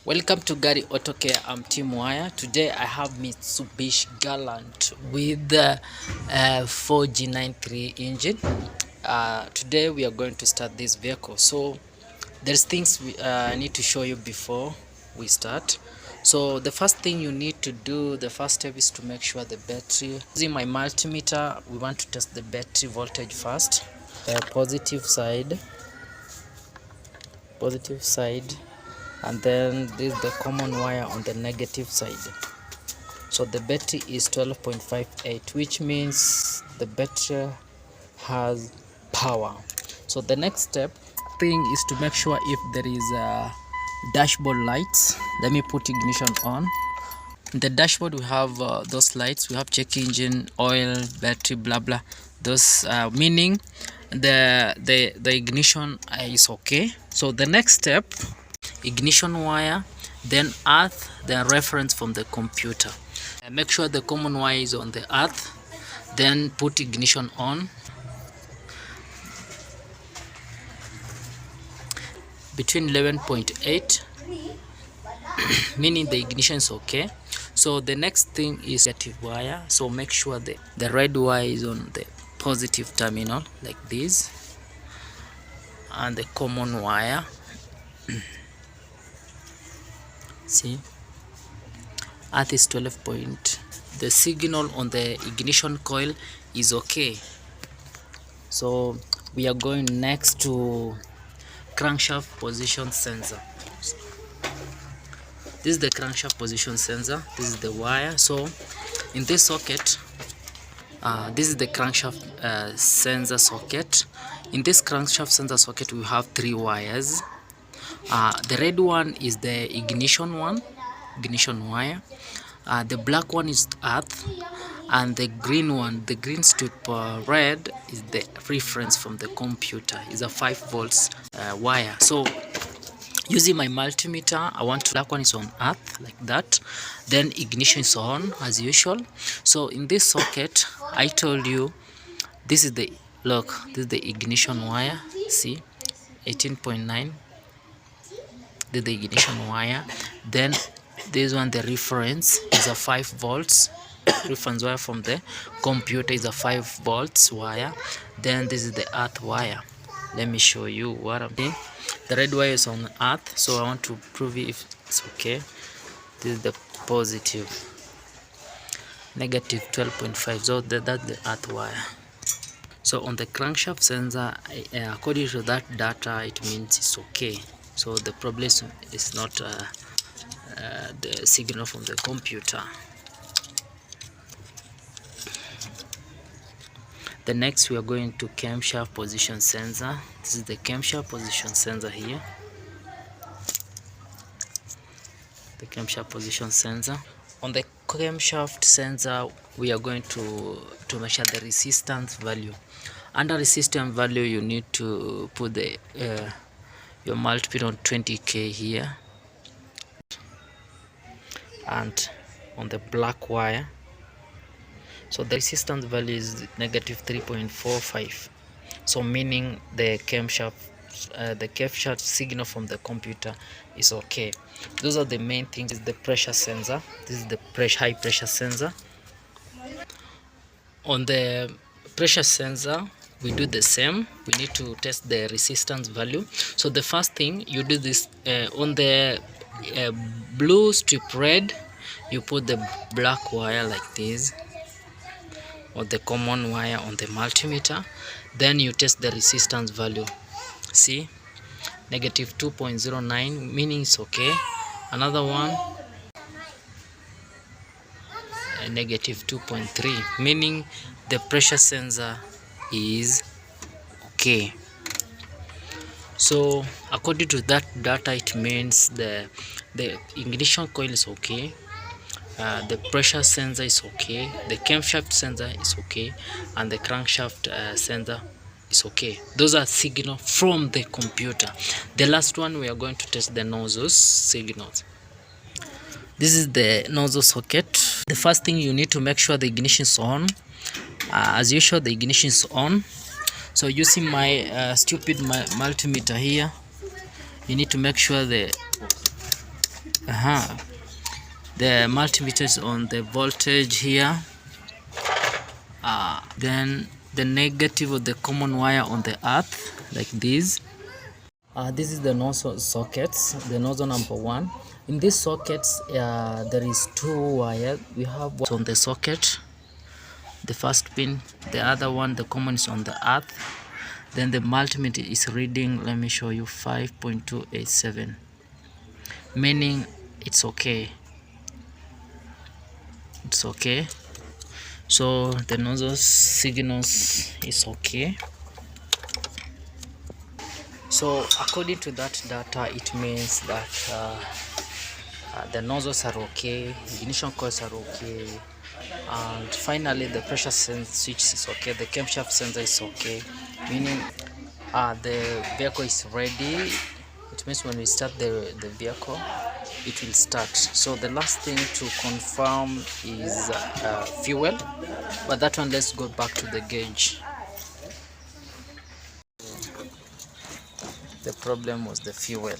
Welcome to Gari Auto Care. I'm Tim Wire. Today I have Mitsubishi Gallant with the 4G93 engine. Today we are going to start this vehicle. So there's things I need to show you before we start. So the first thing you need to do, the first step is to make sure the battery. Using my multimeter, we want to test the battery voltage first. Positive side, and then this is the common wire on the negative side. So the battery is 12.58, which means the battery has power. So the next thing is to make sure if there is dashboard lights. Let me put ignition on. In the dashboard we have those lights. We have check engine, oil, battery, blah blah. Those meaning the ignition is okay. So the next step, ignition wire, then earth, then reference from the computer. Make sure the common wire is on the earth, then put ignition on. Between 11.8 meaning the ignition is okay. So the next thing is negative wire. So make sure the red wire is on the positive terminal like this, and the common wire, see, earth is 12 point. The signal on the ignition coil is okay. So we are going next to crankshaft position sensor. This is the crankshaft position sensor. This is the wire. So in this socket, this is the crankshaft sensor socket. In this crankshaft sensor socket we have 3 wires. The red one is the ignition wire. The black one is earth, and the green one, the green strip red, is the reference from the computer. Is a 5 volts wire. So using my multimeter, I want to, black one is on earth like that, then ignition is on as usual. So in this socket, I told you this is the look, this is the ignition wire, see, 18.9, this is the ignition wire. Then this one, the reference, is a 5 volts reference wire from the computer, is a 5 volts wire. Then this is the earth wire. Let me show you what I'm doing. The red wire is on earth, so I want to prove if it's okay. This is the positive, negative 12.5, so that's the earth wire. So on the crankshaft sensor, according to that data, it means it's okay. So the problem is not the signal from the computer. The next we are going to camshaft position sensor. This is the camshaft position sensor here. The camshaft position sensor. On the camshaft sensor, we are going to measure the resistance value. Under resistance value, you need to put the your multimeter on 20K here, and on the black wire. So the resistance value is negative 3.45. So meaning the camshaft signal from the computer is okay. Those are the main things. Is the pressure sensor. This is the high pressure sensor. On the pressure sensor, we do the same. We need to test the resistance value. So the first thing you do this, on the blue strip red, you put the black wire like this, or the common wire on the multimeter. Then you test the resistance value. See, negative 2.09, meaning it's okay. Another one, negative 2.3, meaning the pressure sensor is okay. So according to that data, it means the ignition coil is okay, the pressure sensor is okay, the camshaft sensor is okay, and the crankshaft sensor is okay. Those are signals from the computer. The last one, we are going to test the nozzles signals. This is the nozzle socket. The first thing, you need to make sure the ignition is on. As usual, the ignition is on. So using my stupid multimeter here, you need to make sure the The multimeter is on the voltage here. Then the negative of the common wire on the earth, like this. This is the nozzle sockets, the nozzle number 1. In these sockets, there is 2 wires. We have one on the socket, the first pin, the other one, the common, is on the earth. Then the multimeter is reading, let me show you, 5.287, meaning it's okay. It's okay. So the nozzle signals is okay. So according to that data, it means that the nozzles are okay, ignition coils are okay, and finally the pressure switch is okay, the camshaft sensor is okay, meaning the vehicle is ready. It means when we start the vehicle, it will start. So the last thing to confirm is fuel, but that one, let's go back to the gauge. The problem was the fuel.